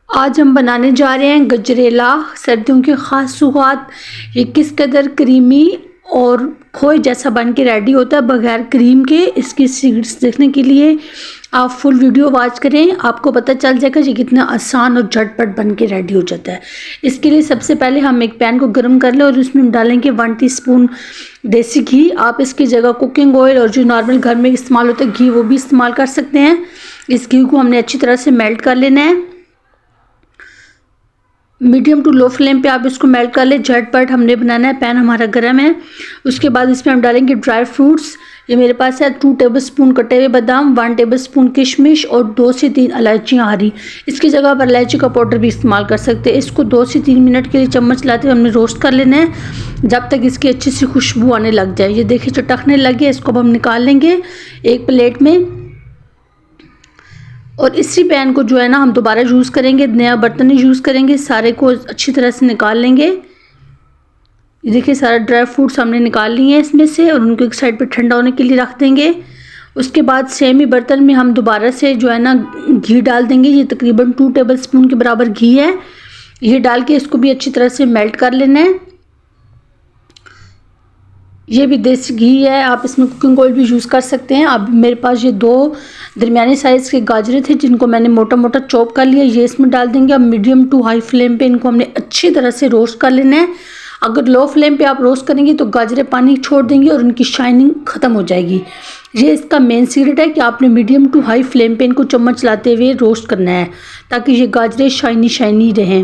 आज हम बनाने जा रहे हैं गजरेला, सर्दियों के ख़ास सौगात। ये किस कदर क्रीमी और खोए जैसा बन के रेडी होता है बगैर क्रीम के। इसकी सीक्रेट्स देखने के लिए आप फुल वीडियो वॉच करें, आपको पता चल जाएगा ये कितना आसान और झटपट बन के रेडी हो जाता है। इसके लिए सबसे पहले हम एक पैन को गर्म कर लें और उसमें हम डालेंगे 1 टीस्पून देसी घी। आप इसकी जगह कुकिंग ऑयल और जो नॉर्मल घर में इस्तेमाल होता है घी वो भी इस्तेमाल कर सकते हैं। इस घी को हमने अच्छी तरह से मेल्ट कर लेना है। मीडियम टू लो फ्लेम पे आप इसको मेल्ट कर ले। झटपट हमने बनाना है, पैन हमारा गर्म है। उसके बाद इसमें हम डालेंगे ड्राई फ्रूट्स। ये मेरे पास है 2 टेबलस्पून कटे हुए बादाम, 1 टेबलस्पून किशमिश और 2 से 3 इलायचियाँ हरी। इसकी जगह पर इलायची का पाउडर भी इस्तेमाल कर सकते हैं। इसको 2 से 3 मिनट के लिए चम्मच लाते हुए हमने रोस्ट कर लेना है जब तक इसकी अच्छी सी खुशबू आने लग जाए। ये देखिए चटकने लगे, इसको अब हम निकाल लेंगे एक प्लेट में। और इसी पैन को जो है ना हम दोबारा यूज़ करेंगे, नया बर्तन यूज़ करेंगे। सारे को अच्छी तरह से निकाल लेंगे। ये देखिए सारा ड्राई फ्रूट्स हमने निकाल लिए हैं इसमें से और उनको एक साइड पे ठंडा होने के लिए रख देंगे। उसके बाद सेम ही बर्तन में हम दोबारा से जो है ना घी डाल देंगे। ये तकरीबन 2 टेबलस्पून के बराबर घी है। ये डाल के इसको भी अच्छी तरह से मेल्ट कर लेना है। ये भी देसी घी है, आप इसमें कुकिंग ऑयल भी यूज़ कर सकते हैं। अब मेरे पास ये 2 दरमियानी साइज़ के गाजरे थे जिनको मैंने मोटा मोटा चॉप कर लिया। ये इसमें डाल देंगे। अब मीडियम टू हाई फ्लेम पे इनको हमने अच्छी तरह से रोस्ट कर लेना है। अगर लो फ्लेम पे आप रोस्ट करेंगे तो गाजरे पानी छोड़ देंगी और उनकी शाइनिंग ख़त्म हो जाएगी। ये इसका मेन सीक्रेट है कि आपने मीडियम टू हाई फ्लेम पे इनको चम्मच लाते हुए रोस्ट करना है ताकि ये गाजरे शाइनी शाइनी रहें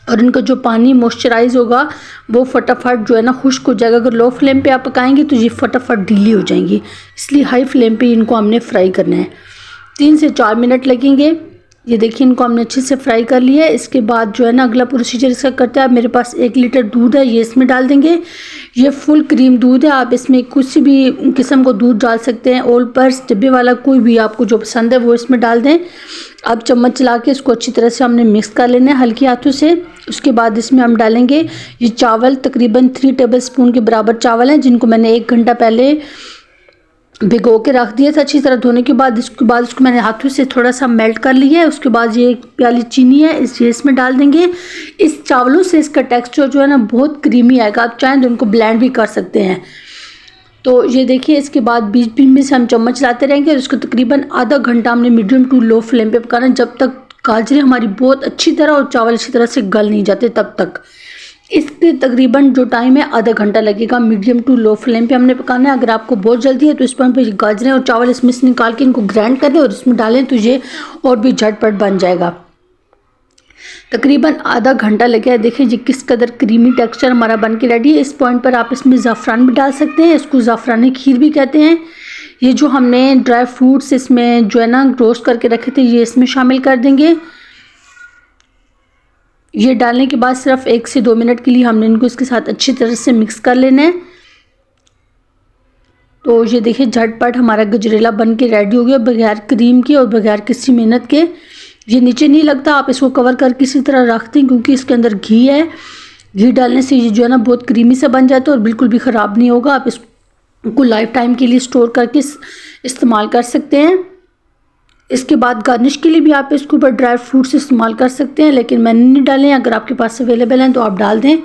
और इनका जो पानी मॉइस्चराइज होगा वो फटाफट जो है ना खुश्क हो जाएगा। अगर लो फ्लेम पे आप पकाएंगे तो ये फटाफट ढीली हो जाएंगी, इसलिए हाई फ्लेम पे इनको हमने फ्राई करना है। 3 से 4 मिनट लगेंगे। ये देखिए इनको हमने अच्छे से फ्राई कर लिया है। इसके बाद जो है ना अगला प्रोसीजर इसका करते हैं। मेरे पास 1 लीटर दूध है, ये इसमें डाल देंगे। ये फुल क्रीम दूध है, आप इसमें कुछ भी किस्म को दूध डाल सकते हैं। ओल पर्स डिब्बे वाला कोई भी आपको जो पसंद है वो इसमें डाल दें। अब चम्मच चला के इसको अच्छी तरह से हमने मिक्स कर लेना है हल्के हाथों से। उसके बाद इसमें हम डालेंगे ये चावल, तकरीबन 3 टेबलस्पून के बराबर चावल हैं जिनको मैंने 1 घंटा पहले भिगो के रख दिया था अच्छी तरह धोने के बाद। इसको मैंने हाथों से थोड़ा सा मेल्ट कर लिया है। उसके बाद ये 1 प्याली चीनी है, इसमें डाल देंगे। इस चावलों से इसका टेक्सचर जो है ना बहुत क्रीमी आएगा। आप चाहें तो इनको ब्लेंड भी कर सकते हैं। तो ये देखिए इसके बाद बीच बीच में से हम चम्मच लाते रहेंगे और इसको तकरीबन आधा घंटा हमने मीडियम टू लो फ्लेम पे पकाना है जब तक गाजरें हमारी बहुत अच्छी तरह और चावल अच्छी तरह से गल नहीं जाते तब तक। इसके तकरीबन जो टाइम है आधा घंटा लगेगा। मीडियम टू लो फ्लेम पे हमने पकाना है। अगर आपको बहुत जल्दी है तो इस पॉइंट पे गाजरें और चावल इसमें से निकाल के इनको ग्राइंड कर दें और इसमें डालें तो ये और भी झटपट बन जाएगा। तकरीबन आधा घंटा लगे है। देखिए ये किस कदर क्रीमी टेक्सचर हमारा बन के रेडी है। इस पॉइंट पर आप इसमें ज़ाफ़रान भी डाल सकते हैं, इसको ज़ाफ़रानी खीर भी कहते हैं। ये जो हमने ड्राई फ्रूट्स इसमें जो है ना रोस्ट करके रखे थे ये इसमें शामिल कर देंगे। ये डालने के बाद सिर्फ 1 से 2 मिनट के लिए हमने इनको इसके साथ अच्छी तरह से मिक्स कर लेना है। तो ये देखिए झटपट हमारा गजरेला बन के रेडी हो गया बगैर क्रीम के और बगैर किसी मेहनत के। ये नीचे नहीं लगता, आप इसको कवर कर किसी तरह रख दें क्योंकि इसके अंदर घी है। घी डालने से ये जो है ना बहुत क्रीमी सा बन जाता है और बिल्कुल भी ख़राब नहीं होगा। आप इसको लाइफ टाइम के लिए स्टोर करके इस्तेमाल कर सकते हैं। इसके बाद गार्निश के लिए भी आप इसके ऊपर ड्राई फ्रूट्स इस्तेमाल कर सकते हैं, लेकिन मैंने नहीं डाले हैं। अगर आपके पास अवेलेबल हैं तो आप डाल दें।